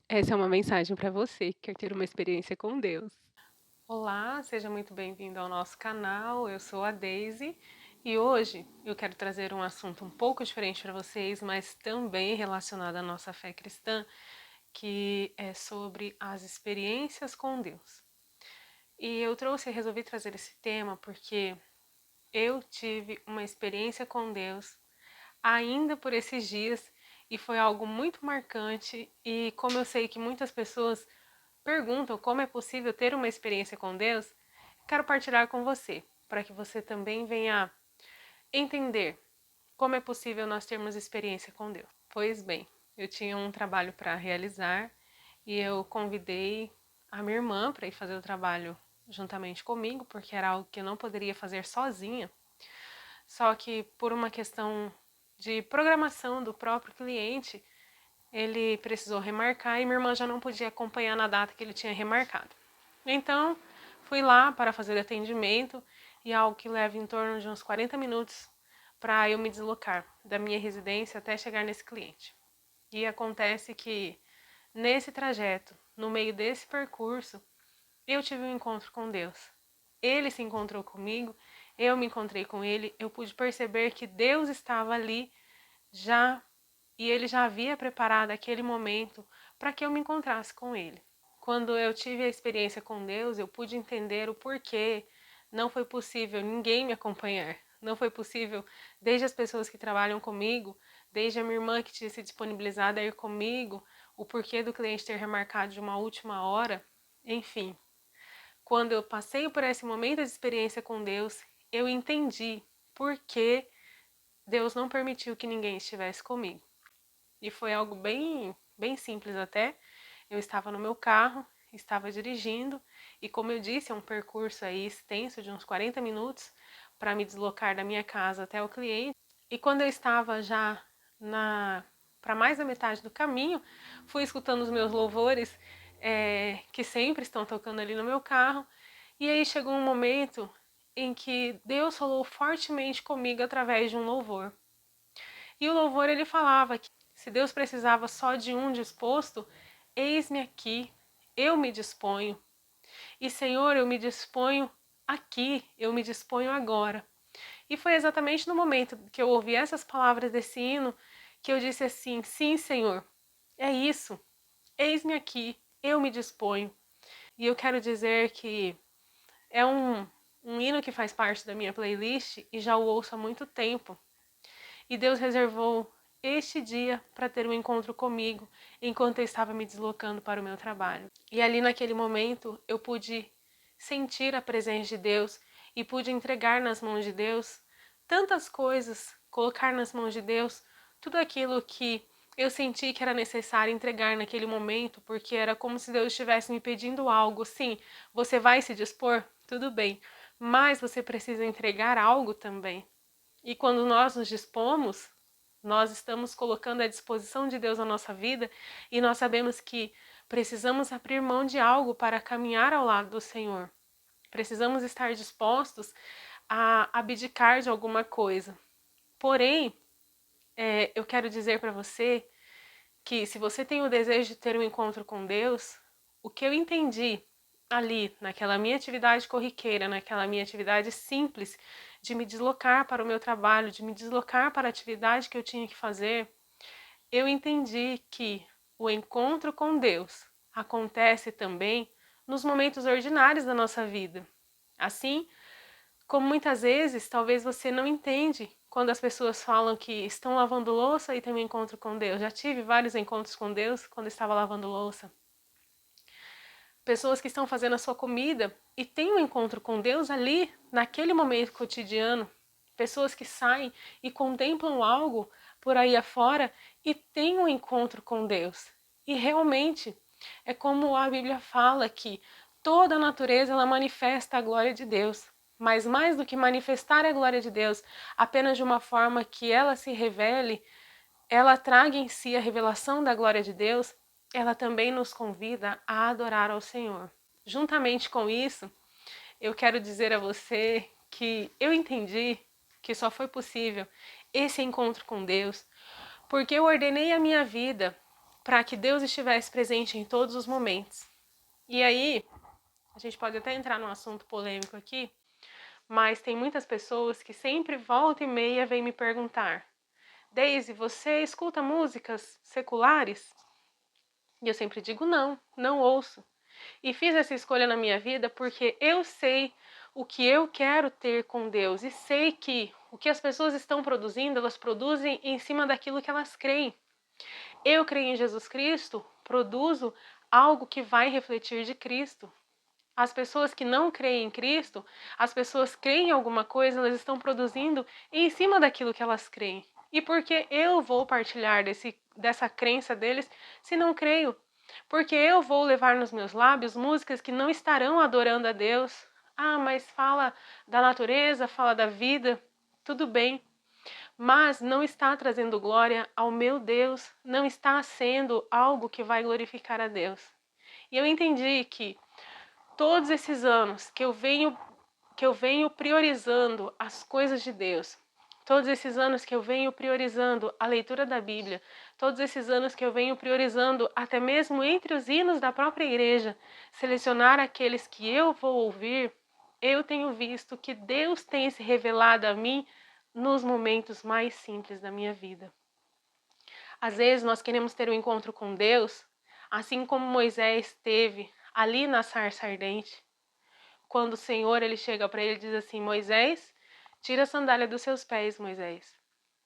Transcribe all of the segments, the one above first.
Essa é uma mensagem para você que quer ter uma experiência com Deus. Olá, seja muito bem-vindo ao nosso canal. Eu sou a Daisy e hoje eu quero trazer um assunto um pouco diferente para vocês, mas também relacionado à nossa fé cristã, que é sobre as experiências com Deus. E eu resolvi trazer esse tema porque eu tive uma experiência com Deus ainda por esses dias e foi algo muito marcante. E como eu sei que muitas pessoas perguntam como é possível ter uma experiência com Deus, quero partilhar com você, para que você também venha entender como é possível nós termos experiência com Deus. Pois bem, eu tinha um trabalho para realizar e eu convidei a minha irmã para ir fazer o trabalho juntamente comigo, porque era algo que eu não poderia fazer sozinha. Só que por uma questão de programação do próprio cliente, ele precisou remarcar e minha irmã já não podia acompanhar na data que ele tinha remarcado. Então, fui lá para fazer o atendimento e algo que leva em torno de uns 40 minutos para eu me deslocar da minha residência até chegar nesse cliente. E acontece que nesse trajeto, no meio desse percurso, eu tive um encontro com Deus. Ele se encontrou comigo, eu me encontrei com ele, eu pude perceber que Deus estava ali já e ele já havia preparado aquele momento para que eu me encontrasse com ele. Quando eu tive a experiência com Deus, eu pude entender o porquê não foi possível ninguém me acompanhar. Não foi possível, desde as pessoas que trabalham comigo, desde a minha irmã que tinha se disponibilizado a ir comigo, o porquê do cliente ter remarcado de uma última hora, enfim. Quando eu passei por esse momento de experiência com Deus, eu entendi por que Deus não permitiu que ninguém estivesse comigo. E foi algo bem simples até. Eu estava no meu carro, estava dirigindo e como eu disse, é um percurso aí extenso de uns 40 minutos para me deslocar da minha casa até o cliente. E quando eu estava já na para mais da metade do caminho, fui escutando os meus louvores que sempre estão tocando ali no meu carro. E aí chegou um momento em que Deus falou fortemente comigo através de um louvor. E o louvor ele falava que se Deus precisava só de um disposto, eis-me aqui, eu me disponho. E Senhor, eu me disponho aqui, eu me disponho agora. E foi exatamente no momento que eu ouvi essas palavras desse hino que eu disse assim: sim, Senhor, é isso, eis-me aqui, eu me disponho. E eu quero dizer que é um hino que faz parte da minha playlist e já o ouço há muito tempo. E Deus reservou este dia para ter um encontro comigo enquanto eu estava me deslocando para o meu trabalho. E ali naquele momento eu pude sentir a presença de Deus e pude entregar nas mãos de Deus tantas coisas, colocar nas mãos de Deus tudo aquilo que eu senti que era necessário entregar naquele momento, porque era como se Deus estivesse me pedindo algo. Sim, você vai se dispor? Tudo bem, mas você precisa entregar algo também. E quando nós nos dispomos, nós estamos colocando à disposição de Deus a nossa vida e nós sabemos que precisamos abrir mão de algo para caminhar ao lado do Senhor. Precisamos estar dispostos a abdicar de alguma coisa. Porém, eu quero dizer para você que se você tem o desejo de ter um encontro com Deus, o que eu entendi ali, naquela minha atividade corriqueira, naquela minha atividade simples de me deslocar para o meu trabalho, de me deslocar para a atividade que eu tinha que fazer, eu entendi que o encontro com Deus acontece também nos momentos ordinários da nossa vida. Assim, como muitas vezes, talvez você não entende quando as pessoas falam que estão lavando louça e tem um encontro com Deus. Já tive vários encontros com Deus quando estava lavando louça. Pessoas que estão fazendo a sua comida e têm um encontro com Deus ali, naquele momento cotidiano. Pessoas que saem e contemplam algo por aí afora e têm um encontro com Deus. E realmente é como a Bíblia fala que toda a natureza ela manifesta a glória de Deus. Mas mais do que manifestar a glória de Deus apenas de uma forma que ela se revele, ela traga em si a revelação da glória de Deus, ela também nos convida a adorar ao Senhor. Juntamente com isso, eu quero dizer a você que eu entendi que só foi possível esse encontro com Deus porque eu ordenei a minha vida para que Deus estivesse presente em todos os momentos. E aí, a gente pode até entrar num assunto polêmico aqui, mas tem muitas pessoas que sempre volta e meia vêm me perguntar: Deise, você escuta músicas seculares? E eu sempre digo não, não ouço. E fiz essa escolha na minha vida porque eu sei o que eu quero ter com Deus e sei que o que as pessoas estão produzindo, elas produzem em cima daquilo que elas creem. Eu creio em Jesus Cristo, produzo algo que vai refletir de Cristo. As pessoas que não creem em Cristo, as pessoas creem em alguma coisa, elas estão produzindo em cima daquilo que elas creem. E por que eu vou partilhar dessa crença deles se não creio? Porque eu vou levar nos meus lábios músicas que não estarão adorando a Deus. Ah, mas fala da natureza, fala da vida, tudo bem. Mas não está trazendo glória ao meu Deus, não está sendo algo que vai glorificar a Deus. E eu entendi que todos esses anos que eu venho priorizando as coisas de Deus, todos esses anos que eu venho priorizando a leitura da Bíblia, todos esses anos que eu venho priorizando até mesmo entre os hinos da própria igreja, selecionar aqueles que eu vou ouvir, eu tenho visto que Deus tem se revelado a mim nos momentos mais simples da minha vida. Às vezes nós queremos ter um encontro com Deus, assim como Moisés teve ali na sarça ardente, quando o Senhor ele chega para ele e diz assim: Moisés, tira a sandália dos seus pés, Moisés.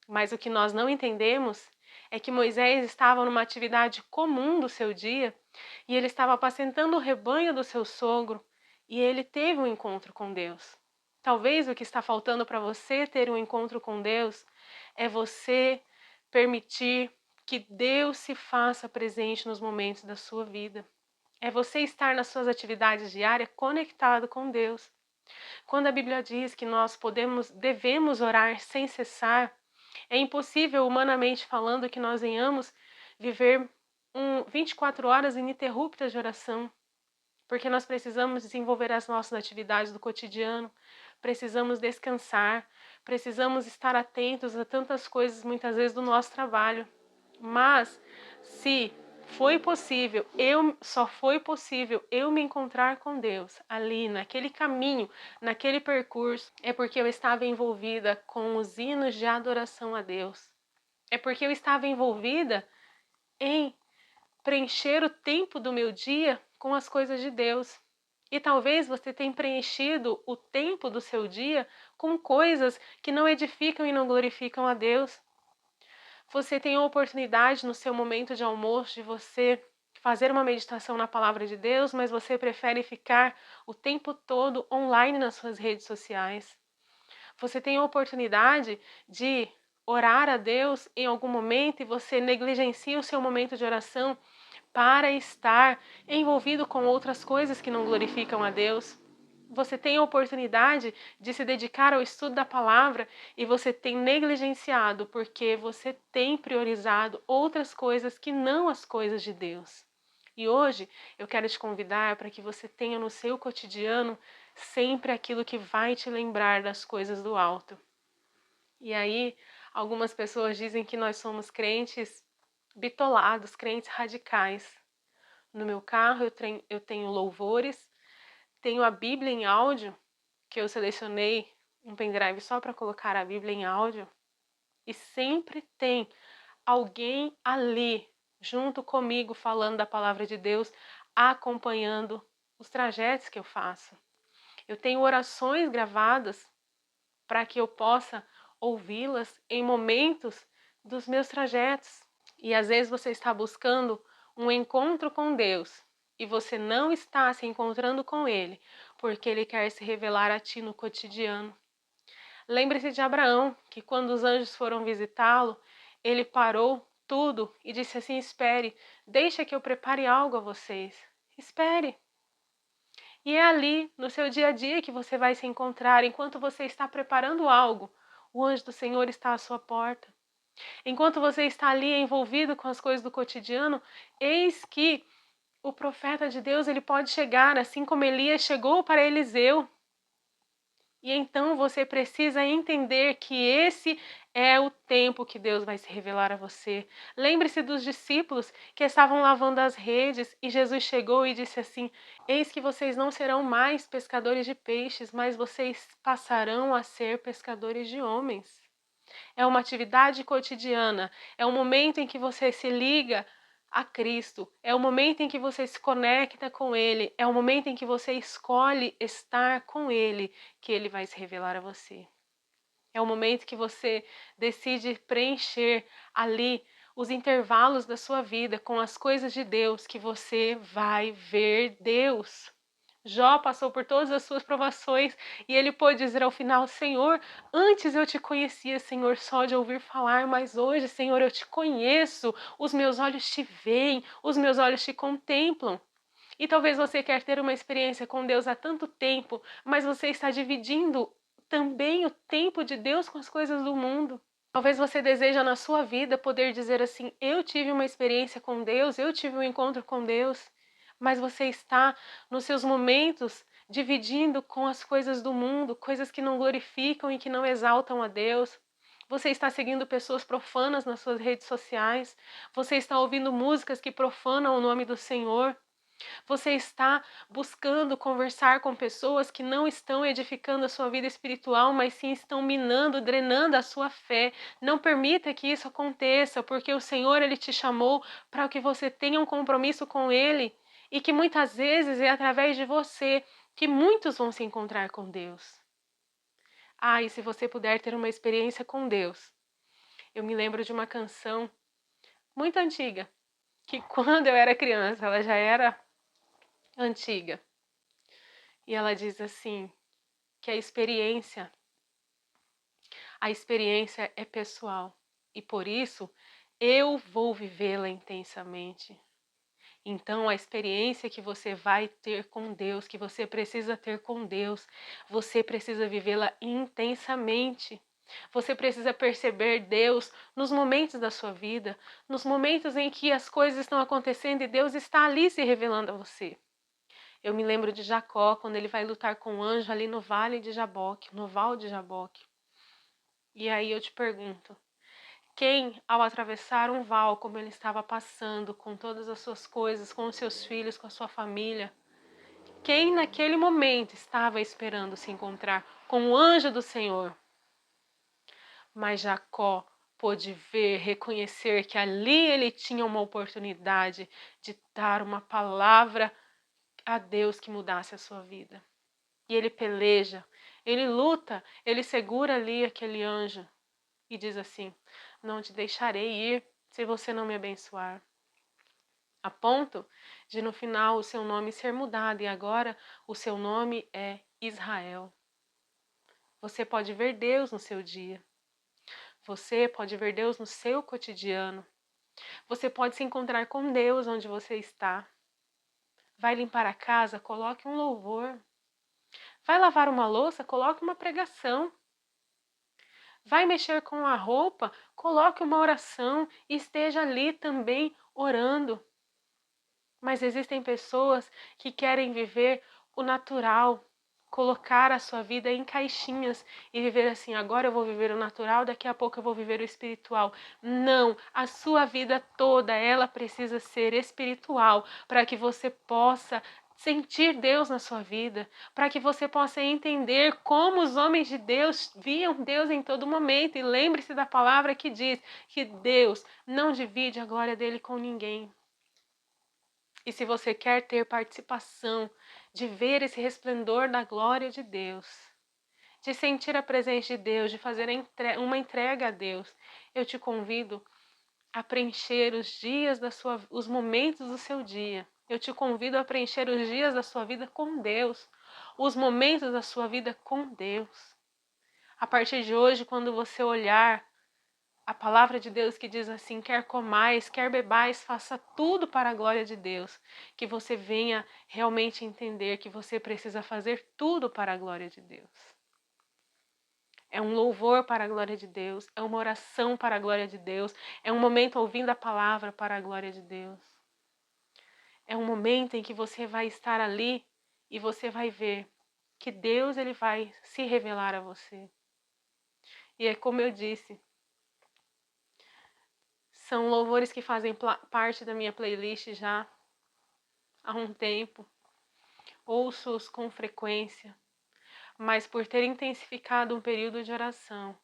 Mas o que nós não entendemos é que Moisés estava numa atividade comum do seu dia e ele estava apacentando o rebanho do seu sogro e ele teve um encontro com Deus. Talvez o que está faltando para você ter um encontro com Deus é você permitir que Deus se faça presente nos momentos da sua vida. É você estar nas suas atividades diárias conectado com Deus. Quando a Bíblia diz que nós devemos orar sem cessar, é impossível, humanamente falando, que nós venhamos viver 24 horas ininterruptas de oração, porque nós precisamos desenvolver as nossas atividades do cotidiano, precisamos descansar, precisamos estar atentos a tantas coisas, muitas vezes, do nosso trabalho. Mas, se só foi possível eu me encontrar com Deus ali, naquele caminho, naquele percurso, é porque eu estava envolvida com os hinos de adoração a Deus. É porque eu estava envolvida em preencher o tempo do meu dia com as coisas de Deus. E talvez você tenha preenchido o tempo do seu dia com coisas que não edificam e não glorificam a Deus. Você tem a oportunidade no seu momento de almoço de você fazer uma meditação na palavra de Deus, mas você prefere ficar o tempo todo online nas suas redes sociais. Você tem a oportunidade de orar a Deus em algum momento e você negligencia o seu momento de oração para estar envolvido com outras coisas que não glorificam a Deus. Você tem a oportunidade de se dedicar ao estudo da palavra e você tem negligenciado porque você tem priorizado outras coisas que não as coisas de Deus. E hoje eu quero te convidar para que você tenha no seu cotidiano sempre aquilo que vai te lembrar das coisas do alto. E aí, algumas pessoas dizem que nós somos crentes bitolados, crentes radicais. No meu carro eu tenho louvores, tenho a Bíblia em áudio, que eu selecionei um pendrive só para colocar a Bíblia em áudio, e sempre tem alguém ali junto comigo falando da palavra de Deus, acompanhando os trajetos que eu faço. Eu tenho orações gravadas para que eu possa ouvi-las em momentos dos meus trajetos. E às vezes você está buscando um encontro com Deus e você não está se encontrando com Ele, porque Ele quer se revelar a ti no cotidiano. Lembre-se de Abraão, que quando os anjos foram visitá-lo, ele parou tudo e disse assim: espere, deixa que eu prepare algo a vocês. Espere. E é ali, no seu dia a dia, que você vai se encontrar. Enquanto você está preparando algo, o anjo do Senhor está à sua porta. Enquanto você está ali envolvido com as coisas do cotidiano, eis que o profeta de Deus ele pode chegar, assim como Elias chegou para Eliseu. E então você precisa entender que esse É o tempo que Deus vai se revelar a você. Lembre-se dos discípulos que estavam lavando as redes e Jesus chegou e disse assim: Eis que vocês não serão mais pescadores de peixes, mas vocês passarão a ser pescadores de homens. É uma atividade cotidiana, é um momento em que você se liga a Cristo, é o momento em que você se conecta com Ele, é o momento em que você escolhe estar com Ele, que Ele vai se revelar a você. É o momento que você decide preencher ali os intervalos da sua vida com as coisas de Deus, que você vai ver Deus. Jó passou por todas as suas provações e ele pôde dizer ao final: Senhor, antes eu te conhecia, Senhor, só de ouvir falar, mas hoje, Senhor, eu te conheço, os meus olhos te veem, os meus olhos te contemplam. E talvez você quer ter uma experiência com Deus há tanto tempo, mas você está dividindo também o tempo de Deus com as coisas do mundo. Talvez você deseja na sua vida poder dizer assim: eu tive uma experiência com Deus, eu tive um encontro com Deus, mas você está nos seus momentos dividindo com as coisas do mundo, coisas que não glorificam e que não exaltam a Deus. Você está seguindo pessoas profanas nas suas redes sociais. Você está ouvindo músicas que profanam o nome do Senhor. Você está buscando conversar com pessoas que não estão edificando a sua vida espiritual, mas sim estão minando, drenando a sua fé. Não permita que isso aconteça, porque o Senhor ele te chamou para que você tenha um compromisso com Ele e que muitas vezes é através de você que muitos vão se encontrar com Deus. Ah, e se você puder ter uma experiência com Deus. Eu me lembro de uma canção muito antiga, que quando eu era criança, ela já era antiga. E ela diz assim, que a experiência é pessoal e por isso eu vou vivê-la intensamente. Então, a experiência que você vai ter com Deus, que você precisa ter com Deus, você precisa vivê-la intensamente. Você precisa perceber Deus nos momentos da sua vida, nos momentos em que as coisas estão acontecendo e Deus está ali se revelando a você. Eu me lembro de Jacó, quando ele vai lutar com o anjo ali no vale de Jaboque, no val de Jaboque. E aí eu te pergunto, quem ao atravessar um val como ele estava passando, com todas as suas coisas, com os seus filhos, com a sua família, quem naquele momento estava esperando se encontrar com o anjo do Senhor? Mas Jacó pôde ver, reconhecer que ali ele tinha uma oportunidade de dar uma palavra a Deus que mudasse a sua vida. E ele peleja, ele luta, ele segura ali aquele anjo e diz assim: não te deixarei ir se você não me abençoar. A ponto de no final o seu nome ser mudado e agora o seu nome é Israel. Você pode ver Deus no seu dia. Você pode ver Deus no seu cotidiano. Você pode se encontrar com Deus onde você está. Vai limpar a casa? Coloque um louvor. Vai lavar uma louça? Coloque uma pregação. Vai mexer com a roupa? Coloque uma oração e esteja ali também orando. Mas existem pessoas que querem viver o natural, colocar a sua vida em caixinhas e viver assim: agora eu vou viver o natural, daqui a pouco eu vou viver o espiritual. Não, a sua vida toda ela precisa ser espiritual para que você possa sentir Deus na sua vida, para que você possa entender como os homens de Deus viam Deus em todo momento. E lembre-se da palavra que diz que Deus não divide a glória dele com ninguém. E se você quer ter participação, de ver esse resplendor da glória de Deus, de sentir a presença de Deus, de fazer uma entrega a Deus, eu te convido a preencher os momentos do seu dia. Eu te convido a preencher os dias da sua vida com Deus, os momentos da sua vida com Deus. A partir de hoje, quando você olhar a palavra de Deus que diz assim: quer comais, quer bebais, faça tudo para a glória de Deus. Que você venha realmente entender que você precisa fazer tudo para a glória de Deus. É um louvor para a glória de Deus, é uma oração para a glória de Deus, é um momento ouvindo a palavra para a glória de Deus. É um momento em que você vai estar ali e você vai ver que Deus ele vai se revelar a você. E é como eu disse, São louvores que fazem parte da minha playlist já há um tempo. Ouço-os com frequência, mas por ter intensificado um período de oração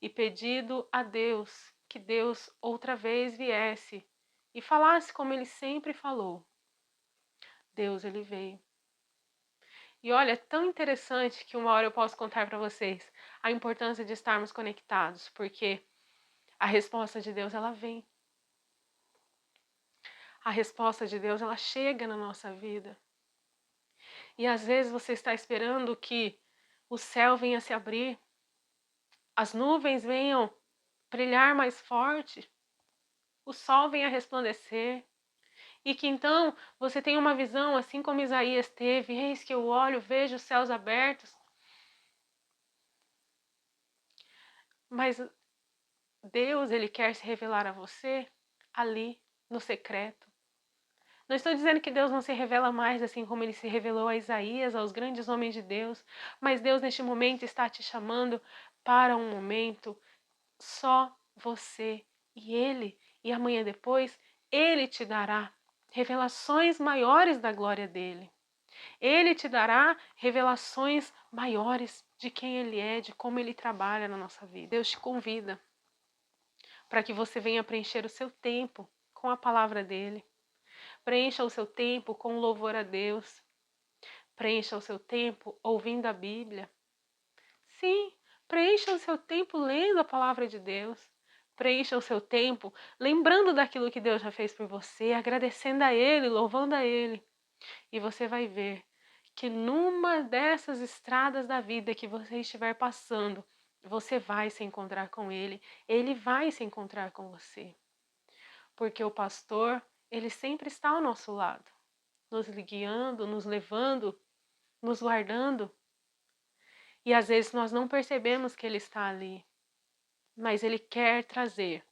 e pedido a Deus que Deus outra vez viesse e falasse como Ele sempre falou, Deus, Ele veio. E olha, é tão interessante que uma hora eu posso contar para vocês a importância de estarmos conectados, porque a resposta de Deus, ela vem. A resposta de Deus, ela chega na nossa vida. E às vezes você está esperando que o céu venha se abrir, as nuvens venham brilhar mais forte, o sol venha resplandecer, e que então você tenha uma visão assim como Isaías teve, eis que eu olho, vejo os céus abertos. Mas Deus, Ele quer se revelar a você ali, no secreto. Não estou dizendo que Deus não se revela mais assim como Ele se revelou a Isaías, aos grandes homens de Deus, mas Deus neste momento está te chamando para um momento só você e Ele. E amanhã depois, Ele te dará revelações maiores da glória dEle. Ele te dará revelações maiores de quem Ele é, de como Ele trabalha na nossa vida. Deus te convida para que você venha preencher o seu tempo com a palavra dEle. Preencha o seu tempo com louvor a Deus. Preencha o seu tempo ouvindo a Bíblia. Sim, preencha o seu tempo lendo a palavra de Deus. Preencha o seu tempo lembrando daquilo que Deus já fez por você, agradecendo a Ele, louvando a Ele. E você vai ver que numa dessas estradas da vida que você estiver passando, você vai se encontrar com Ele, Ele vai se encontrar com você. Porque o pastor, ele sempre está ao nosso lado, nos guiando, nos levando, nos guardando. E às vezes nós não percebemos que Ele está ali, mas Ele quer trazer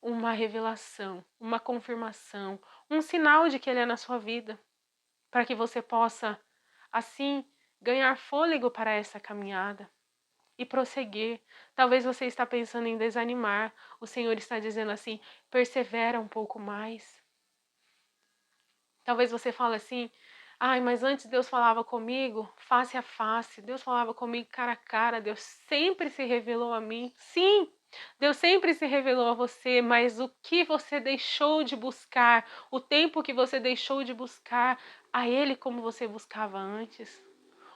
uma revelação, uma confirmação, um sinal de que Ele é na sua vida, para que você possa, assim, ganhar fôlego para essa caminhada e prosseguir. Talvez você está pensando em desanimar, o Senhor está dizendo assim, persevera um pouco mais. Talvez você fale assim, ai, mas antes Deus falava comigo face a face, Deus falava comigo cara a cara, Deus sempre se revelou a mim. Sim, Deus sempre se revelou a você, mas o que você deixou de buscar, o tempo que você deixou de buscar a Ele como você buscava antes?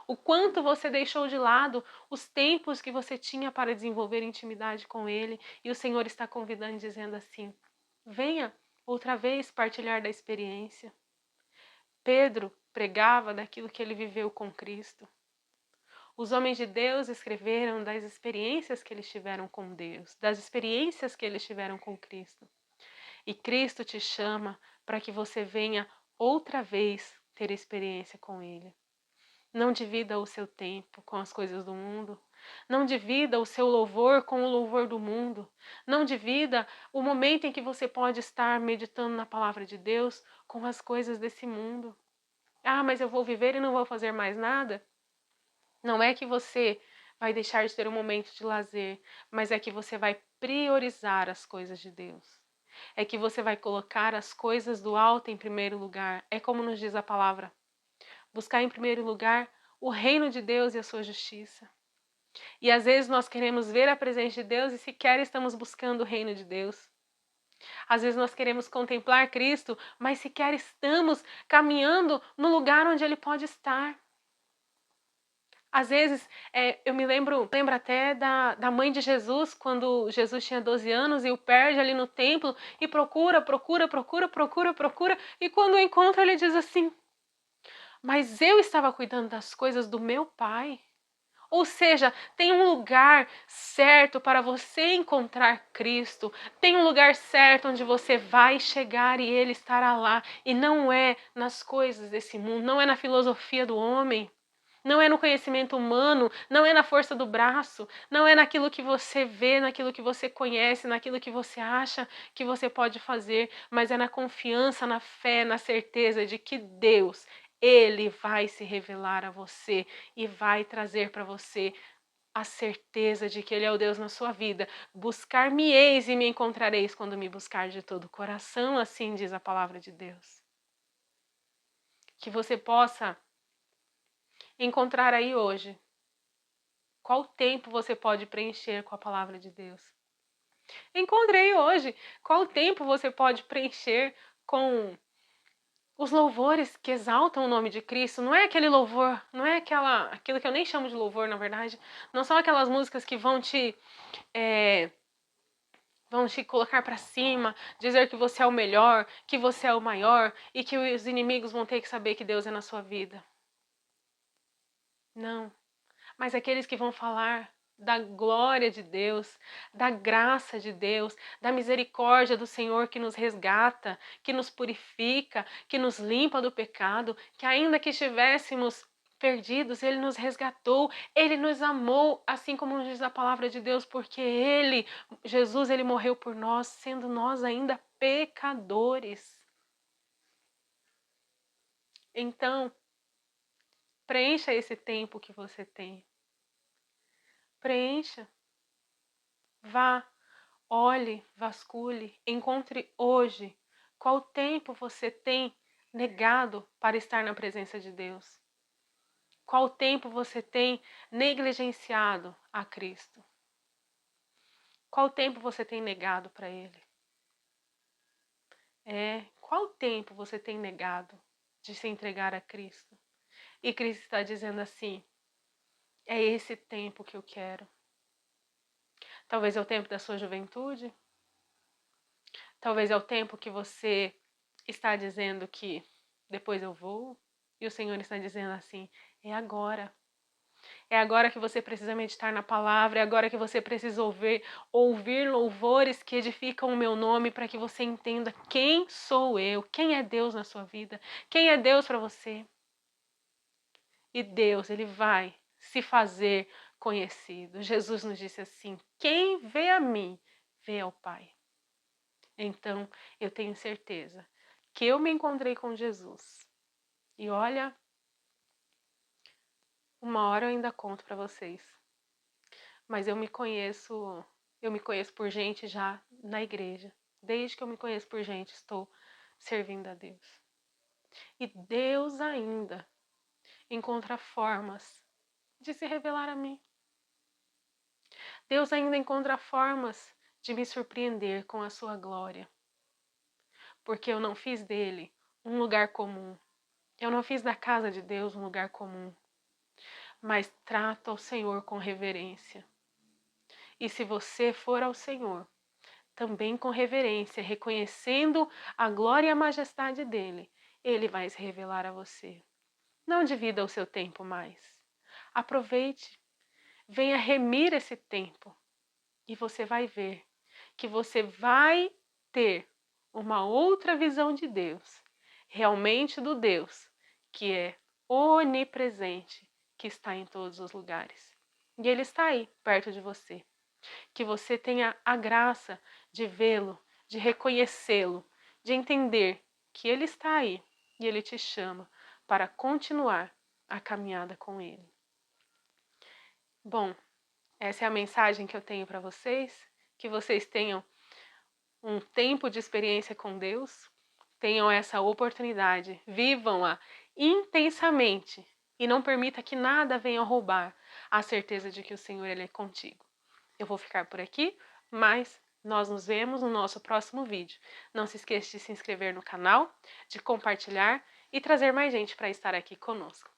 O quanto você deixou de lado os tempos que você tinha para desenvolver intimidade com Ele, e o Senhor está convidando, dizendo assim, venha outra vez partilhar da experiência. Pedro pregava daquilo que ele viveu com Cristo. Os homens de Deus escreveram das experiências que eles tiveram com Deus, das experiências que eles tiveram com Cristo. E Cristo te chama para que você venha outra vez ter experiência com Ele. Não divida o seu tempo com as coisas do mundo. Não divida o seu louvor com o louvor do mundo. Não divida o momento em que você pode estar meditando na palavra de Deus com as coisas desse mundo. Ah, mas eu vou viver e não vou fazer mais nada? Não é que você vai deixar de ter um momento de lazer, mas é que você vai priorizar as coisas de Deus. É que você vai colocar as coisas do alto em primeiro lugar. É como nos diz a palavra. Buscar em primeiro lugar o reino de Deus e a sua justiça. E às vezes nós queremos ver a presença de Deus e sequer estamos buscando o reino de Deus. Às vezes nós queremos contemplar Cristo, mas sequer estamos caminhando no lugar onde Ele pode estar. Às vezes, eu me lembro até da mãe de Jesus, quando Jesus tinha 12 anos e o perde ali no templo e procura, e quando o encontra ele diz assim, mas eu estava cuidando das coisas do meu pai. Ou seja, tem um lugar certo para você encontrar Cristo. Tem um lugar certo onde você vai chegar e Ele estará lá. E não é nas coisas desse mundo, não é na filosofia do homem, não é no conhecimento humano, não é na força do braço, não é naquilo que você vê, naquilo que você conhece, naquilo que você acha que você pode fazer, mas é na confiança, na fé, na certeza de que Deus, Ele vai se revelar a você e vai trazer para você a certeza de que Ele é o Deus na sua vida. Buscar-me-eis e me encontrareis quando me buscar de todo o coração, assim diz a palavra de Deus. Que você possa encontrar aí hoje qual tempo você pode preencher com a palavra de Deus. Encontrei hoje qual tempo você pode preencher com os louvores que exaltam o nome de Cristo. Não é aquele louvor, não é aquilo que eu nem chamo de louvor, na verdade. Não são aquelas músicas que vão te colocar para cima, dizer que você é o melhor, que você é o maior e que os inimigos vão ter que saber que Deus é na sua vida. Não, mas aqueles que vão falar da glória de Deus, da graça de Deus, da misericórdia do Senhor que nos resgata, que nos purifica, que nos limpa do pecado, que ainda que estivéssemos perdidos, Ele nos resgatou, Ele nos amou, assim como diz a palavra de Deus, porque Ele, Jesus, Ele morreu por nós, sendo nós ainda pecadores. Então, preencha esse tempo que você tem. Preencha. Vá, olhe, vasculhe, encontre hoje qual tempo você tem negado para estar na presença de Deus. Qual tempo você tem negligenciado a Cristo. Qual tempo você tem negado para Ele. Qual tempo você tem negado de se entregar a Cristo. E Cristo está dizendo assim, é esse tempo que eu quero. Talvez é o tempo da sua juventude. Talvez é o tempo que você está dizendo que depois eu vou. E o Senhor está dizendo assim, é agora. É agora que você precisa meditar na palavra, é agora que você precisa ouvir louvores que edificam o meu nome para que você entenda quem sou eu, quem é Deus na sua vida, quem é Deus para você. E Deus, Ele vai se fazer conhecido. Jesus nos disse assim, quem vê a mim, vê ao Pai. Então, eu tenho certeza que eu me encontrei com Jesus. E olha, uma hora eu ainda conto para vocês. Mas eu me conheço por gente já na igreja. Desde que eu me conheço por gente, estou servindo a Deus. E Deus ainda encontra formas de se revelar a mim. Deus ainda encontra formas de me surpreender com a sua glória. Porque eu não fiz dele um lugar comum. Eu não fiz da casa de Deus um lugar comum. Mas trato ao Senhor com reverência. E se você for ao Senhor, também com reverência, reconhecendo a glória e a majestade dele, ele vai se revelar a você. Não divida o seu tempo mais. Aproveite, venha remir esse tempo e você vai ver que você vai ter uma outra visão de Deus, realmente do Deus que é onipresente, que está em todos os lugares. E ele está aí, perto de você. Que você tenha a graça de vê-lo, de reconhecê-lo, de entender que ele está aí e ele te chama para continuar a caminhada com ele. Bom, essa é a mensagem que eu tenho para vocês, que vocês tenham um tempo de experiência com Deus, tenham essa oportunidade, vivam-a intensamente e não permita que nada venha roubar a certeza de que o Senhor ele é contigo. Eu vou ficar por aqui, mas nós nos vemos no nosso próximo vídeo. Não se esqueça de se inscrever no canal, de compartilhar e trazer mais gente para estar aqui conosco.